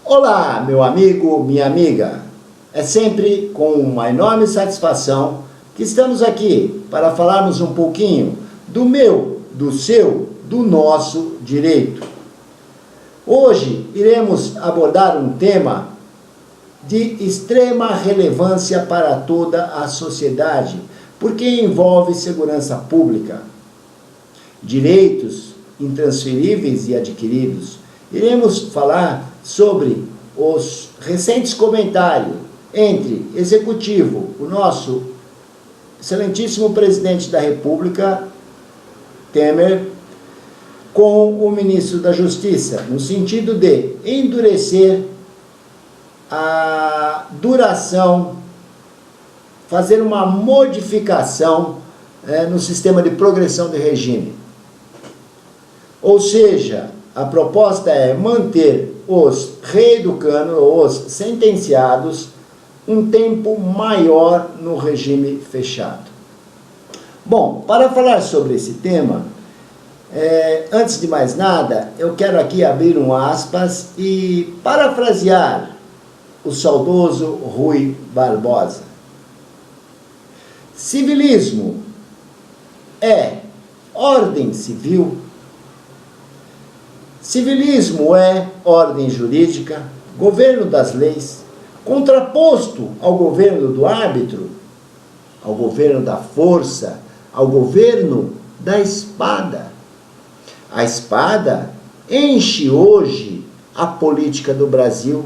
Olá, meu amigo, minha amiga. É sempre com uma enorme satisfação que estamos aqui para falarmos um pouquinho do meu, do seu, do nosso direito. Hoje iremos abordar um tema de extrema relevância para toda a sociedade, porque envolve segurança pública, direitos intransferíveis e adquiridos. Iremos falar sobre os recentes comentários entre executivo, o nosso excelentíssimo presidente da República, Temer, com o ministro da Justiça, no sentido de endurecer a duração, fazer uma modificação no sistema de progressão de regime. Ou seja, a proposta é manter os reeducandos, os sentenciados, um tempo maior no regime fechado. Bom, para falar sobre esse tema, antes de mais nada, eu quero aqui abrir um aspas e parafrasear o saudoso Rui Barbosa. Civilismo é ordem civil. Civilismo é ordem jurídica, governo das leis, contraposto ao governo do árbitro, ao governo da força, ao governo da espada. A espada enche hoje a política do Brasil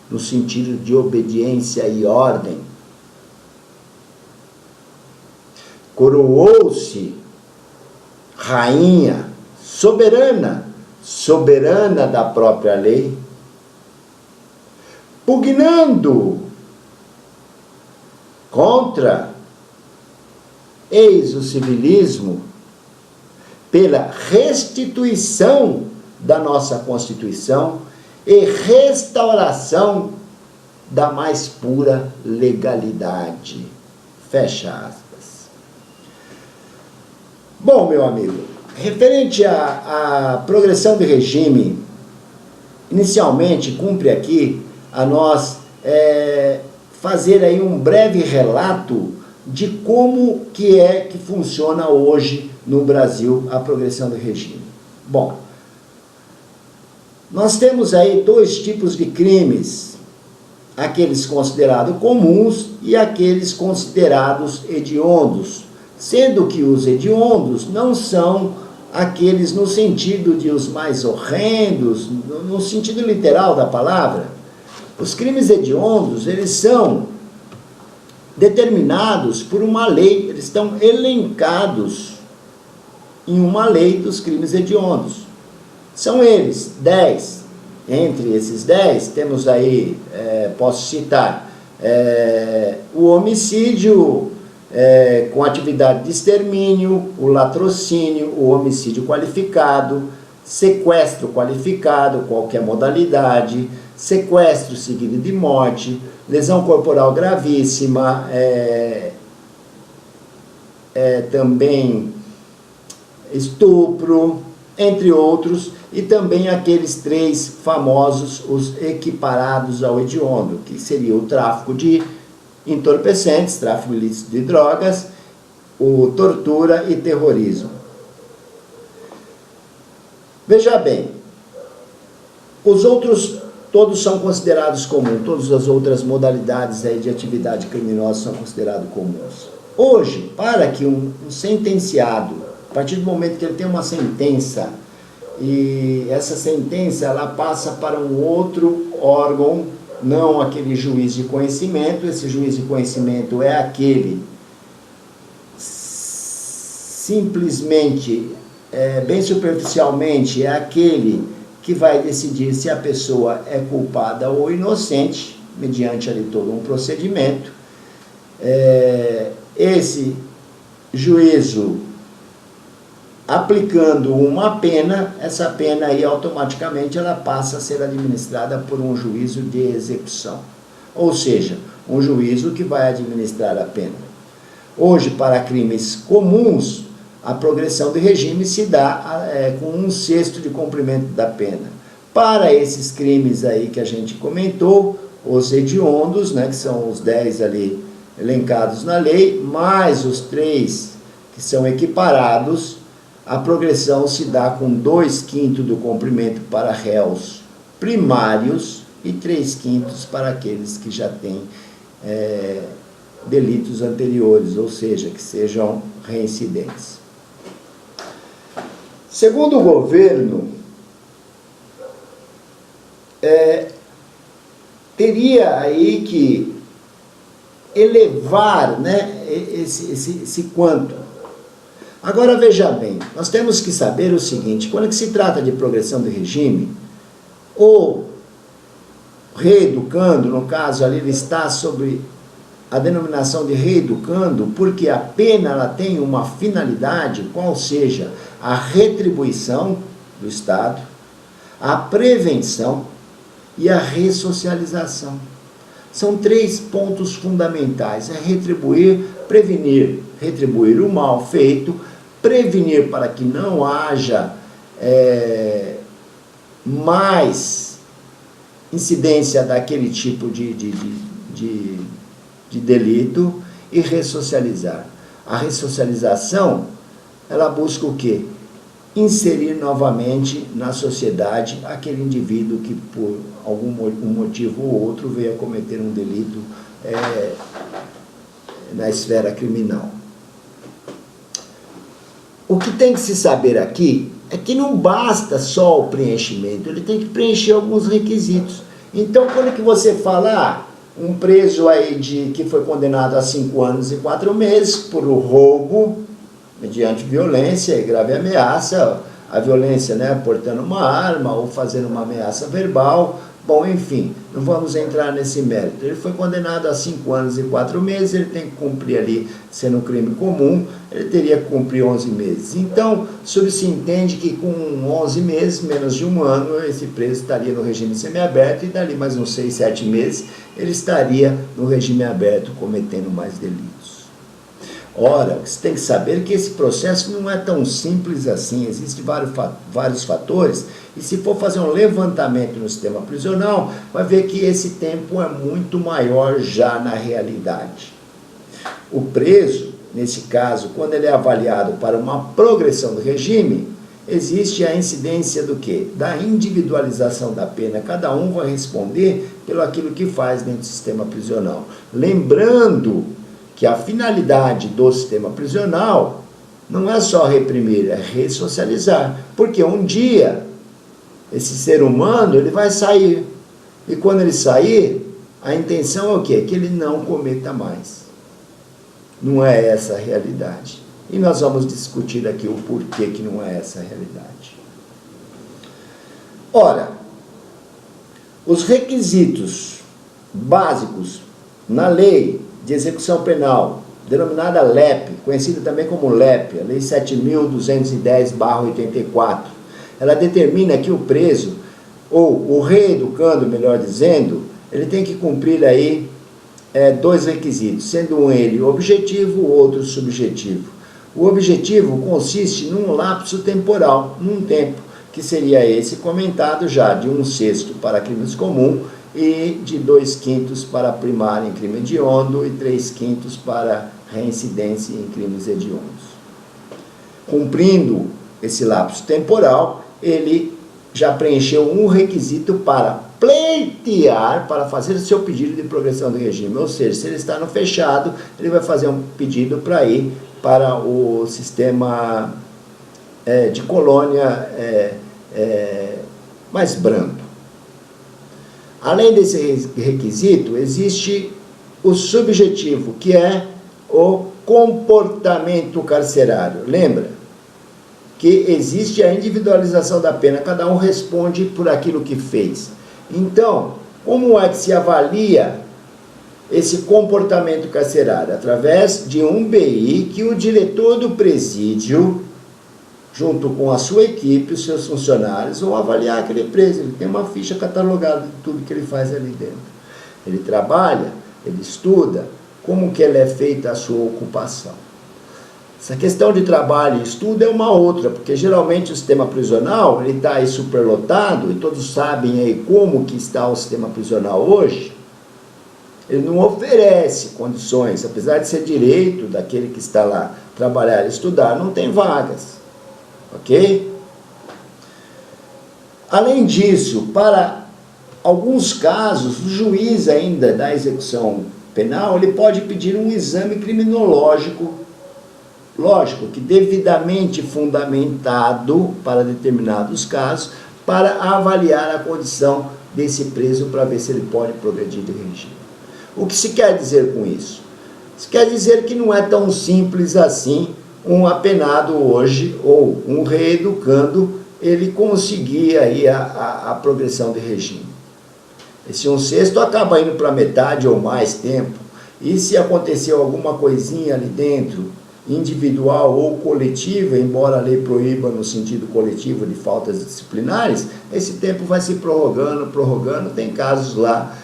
no sentido de obediência e ordem. Coroou-se rainha soberana, soberana da própria lei, pugnando contra, eis o civilismo, pela restituição da nossa Constituição e restauração da mais pura legalidade. Fecha aspas. Bom, meu amigo, referente à progressão de regime, inicialmente cumpre aqui a nós fazer aí um breve relato de como que funciona hoje no Brasil a progressão de regime. Bom, nós temos aí dois tipos de crimes, aqueles considerados comuns e aqueles considerados hediondos, sendo que os hediondos não são aqueles no sentido de os mais horrendos, no sentido literal da palavra. Os crimes hediondos, eles são determinados por uma lei, eles estão elencados em uma lei dos crimes hediondos. São eles 10. Entre esses 10, temos aí, posso citar, o homicídio com atividade de extermínio, o latrocínio, o homicídio qualificado, sequestro qualificado, qualquer modalidade, sequestro seguido de morte, lesão corporal gravíssima, também estupro, entre outros, e também aqueles 3 famosos, os equiparados ao hediondo, que seria o tráfico de entorpecentes, tráfico ilícito de drogas, o tortura e terrorismo. Veja bem, os outros todos são considerados comuns, todas as outras modalidades aí de atividade criminosa são consideradas comuns. Hoje, para que um sentenciado, a partir do momento que ele tem uma sentença, e essa sentença ela passa para um outro órgão, não aquele juiz de conhecimento, esse juiz de conhecimento é aquele, simplesmente, bem superficialmente, é aquele que vai decidir se a pessoa é culpada ou inocente, mediante ali todo um procedimento. Esse juízo, aplicando uma pena, essa pena aí automaticamente ela passa a ser administrada por um juízo de execução. Ou seja, um juízo que vai administrar a pena. Hoje, para crimes comuns, a progressão de regime se dá com 1/6 de cumprimento da pena. Para esses crimes aí que a gente comentou, os hediondos, né, que são os 10 ali elencados na lei, mais os 3 que são equiparados, a progressão se dá com 2/5 do cumprimento para réus primários e 3/5 para aqueles que já têm delitos anteriores, ou seja, que sejam reincidentes. Segundo o governo, teria aí que elevar, né, esse quanto. Agora veja bem, nós temos que saber o seguinte: quando que se trata de progressão do regime, o reeducando, no caso ali, ele está sobre a denominação de reeducando, porque a pena ela tem uma finalidade, qual seja a retribuição do Estado, a prevenção e a ressocialização. São 3 pontos fundamentais: é retribuir, prevenir, retribuir o mal feito, prevenir para que não haja mais incidência daquele tipo de delito, e ressocializar. A ressocialização, ela busca o quê? Inserir novamente na sociedade aquele indivíduo que por algum motivo ou outro veio a cometer um delito na esfera criminal. O que tem que se saber aqui é que não basta só o preenchimento, ele tem que preencher alguns requisitos. Então, quando que você fala, um preso aí que foi condenado a 5 anos e 4 meses por roubo mediante violência e grave ameaça, a violência, né, portando uma arma ou fazendo uma ameaça verbal, bom, enfim, não vamos entrar nesse mérito. Ele foi condenado a 5 anos e 4 meses, ele tem que cumprir ali, sendo um crime comum, ele teria que cumprir 11 meses. Então, subentende que com 11 meses, menos de 1 ano, esse preso estaria no regime semiaberto, e dali mais uns 6, 7 meses, ele estaria no regime aberto cometendo mais delitos. Ora, você tem que saber que esse processo não é tão simples assim, existem vários fatores, e se for fazer um levantamento no sistema prisional, vai ver que esse tempo é muito maior já na realidade. O preso, nesse caso, quando ele é avaliado para uma progressão do regime, existe a incidência do quê? Da individualização da pena. Cada um vai responder pelo aquilo que faz dentro do sistema prisional. Lembrando que a finalidade do sistema prisional não é só reprimir, é ressocializar. Porque um dia, esse ser humano, ele vai sair. E quando ele sair, a intenção é o quê? Que ele não cometa mais. Não é essa a realidade. E nós vamos discutir aqui o porquê que não é essa a realidade. Ora, os requisitos básicos na lei de execução penal, denominada LEP, conhecida também como LEP, a Lei 7.210/84, ela determina que o preso, ou o reeducando, melhor dizendo, ele tem que cumprir aí 2 requisitos, sendo um ele objetivo, o outro subjetivo. O objetivo consiste num lapso temporal, num tempo, que seria esse comentado já, de 1/6 para crimes comuns, e de 2/5 para primário em crime hediondo e 3/5 para reincidência em crimes hediondos. Cumprindo esse lapso temporal, ele já preencheu um requisito para pleitear, para fazer o seu pedido de progressão do regime. Ou seja, se ele está no fechado, ele vai fazer um pedido para ir para o sistema de colônia mais brando. Além desse requisito, existe o subjetivo, que é o comportamento carcerário. Lembra que existe a individualização da pena, cada um responde por aquilo que fez. Então, como é que se avalia esse comportamento carcerário? Através de um BI que o diretor do presídio, junto com a sua equipe, os seus funcionários, vão avaliar aquele preso. Ele tem uma ficha catalogada de tudo que ele faz ali dentro. Ele trabalha, ele estuda, como que ele é feita a sua ocupação. Essa questão de trabalho e estudo é uma outra, porque geralmente o sistema prisional está aí superlotado, e todos sabem aí como que está o sistema prisional hoje. Ele não oferece condições, apesar de ser direito daquele que está lá trabalhar e estudar, não tem vagas, ok? Além disso, para alguns casos, o juiz ainda da execução penal, ele pode pedir um exame criminológico, lógico que devidamente fundamentado para determinados casos, para avaliar a condição desse preso para ver se ele pode progredir de regime. O que se quer dizer com isso? Isso quer dizer que não é tão simples assim um apenado hoje, ou um reeducando, ele conseguir aí a progressão de regime. Esse 1/6 acaba indo para metade ou mais tempo, e se aconteceu alguma coisinha ali dentro, individual ou coletiva, embora a lei proíba no sentido coletivo de faltas disciplinares, esse tempo vai se prorrogando, tem casos lá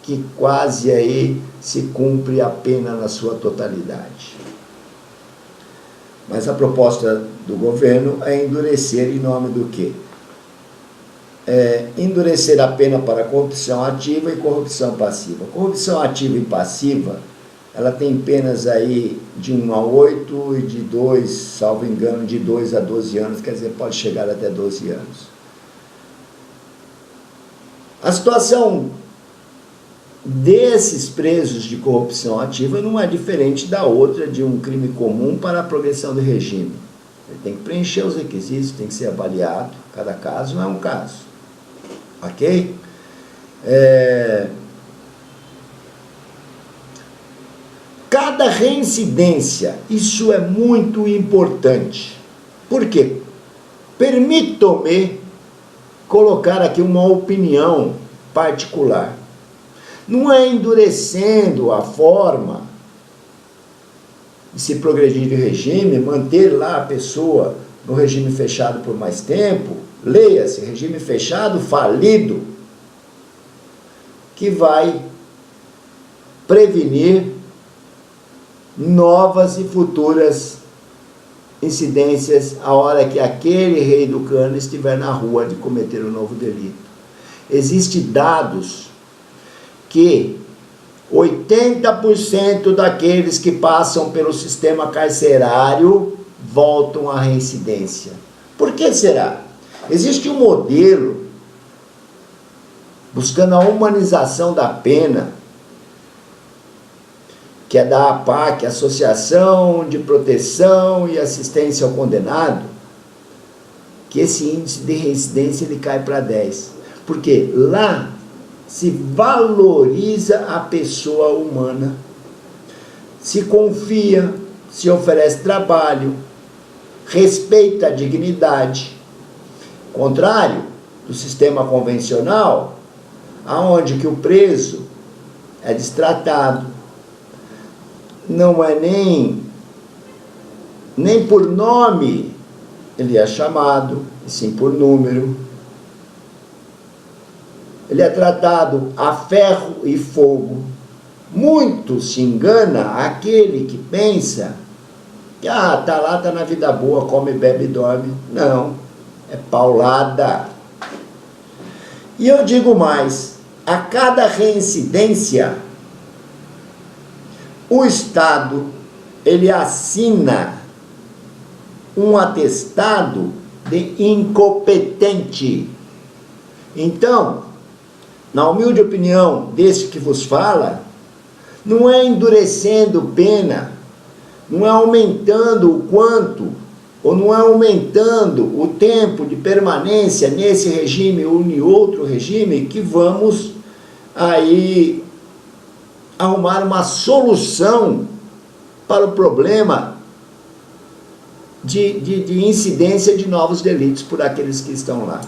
que quase aí se cumpre a pena na sua totalidade. Mas a proposta do governo é endurecer em nome do quê? Endurecer a pena para corrupção ativa e corrupção passiva. Corrupção ativa e passiva, ela tem penas aí de 1 a 8 e de 2, salvo engano, de 2 a 12 anos, quer dizer, pode chegar até 12 anos. A situação desses presos de corrupção ativa não é diferente da outra de um crime comum para a progressão do regime. Ele tem que preencher os requisitos, tem que ser avaliado, cada caso é um caso. Ok? Cada reincidência, isso é muito importante. Por quê? Permitam-me colocar aqui uma opinião particular. Não é endurecendo a forma de se progredir de regime, manter lá a pessoa no regime fechado por mais tempo, leia-se, regime fechado falido, que vai prevenir novas e futuras incidências a hora que aquele reeducando estiver na rua de cometer um novo delito. Existem dados que 80% daqueles que passam pelo sistema carcerário voltam à reincidência. Por que será? Existe um modelo buscando a humanização da pena, que é da APAC, Associação de Proteção e Assistência ao Condenado, que esse índice de reincidência ele cai para 10. Porque lá se valoriza a pessoa humana, se confia, se oferece trabalho, respeita a dignidade. Contrário do sistema convencional, aonde que o preso é destratado, não é nem por nome ele é chamado, e sim por número. Ele é tratado a ferro e fogo. Muito se engana aquele que pensa que, tá lá, tá na vida boa, come, bebe e dorme. Não, é paulada. E eu digo mais, a cada reincidência, o Estado, ele assina um atestado de incompetente. Então, na humilde opinião desse que vos fala, não é endurecendo pena, não é aumentando o quanto, ou não é aumentando o tempo de permanência nesse regime ou em outro regime, que vamos aí arrumar uma solução para o problema de incidência de novos delitos por aqueles que estão lá.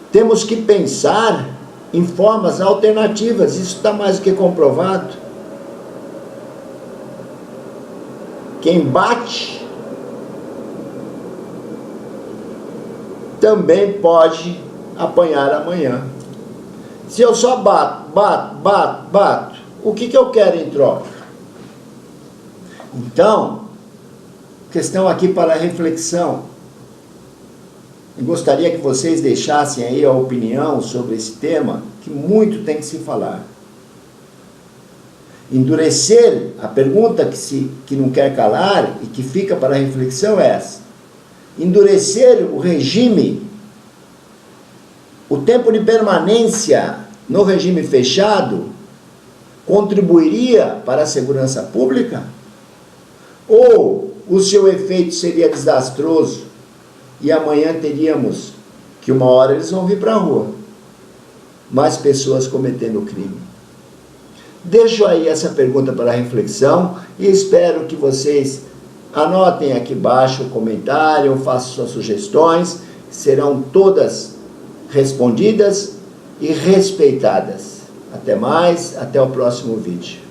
Temos que pensar em formas alternativas, isso está mais do que comprovado. Quem bate também pode apanhar amanhã. Se eu só bato, o que eu quero em troca? Então, questão aqui para reflexão. Eu gostaria que vocês deixassem aí a opinião sobre esse tema, que muito tem que se falar. Endurecer, a pergunta que não quer calar e que fica para a reflexão é essa. Endurecer o regime, o tempo de permanência no regime fechado, contribuiria para a segurança pública? Ou o seu efeito seria desastroso e amanhã teríamos que uma hora eles vão vir para a rua, mais pessoas cometendo crime? Deixo aí essa pergunta para reflexão e espero que vocês anotem aqui embaixo o comentário, façam suas sugestões, serão todas respondidas e respeitadas. Até mais, até o próximo vídeo.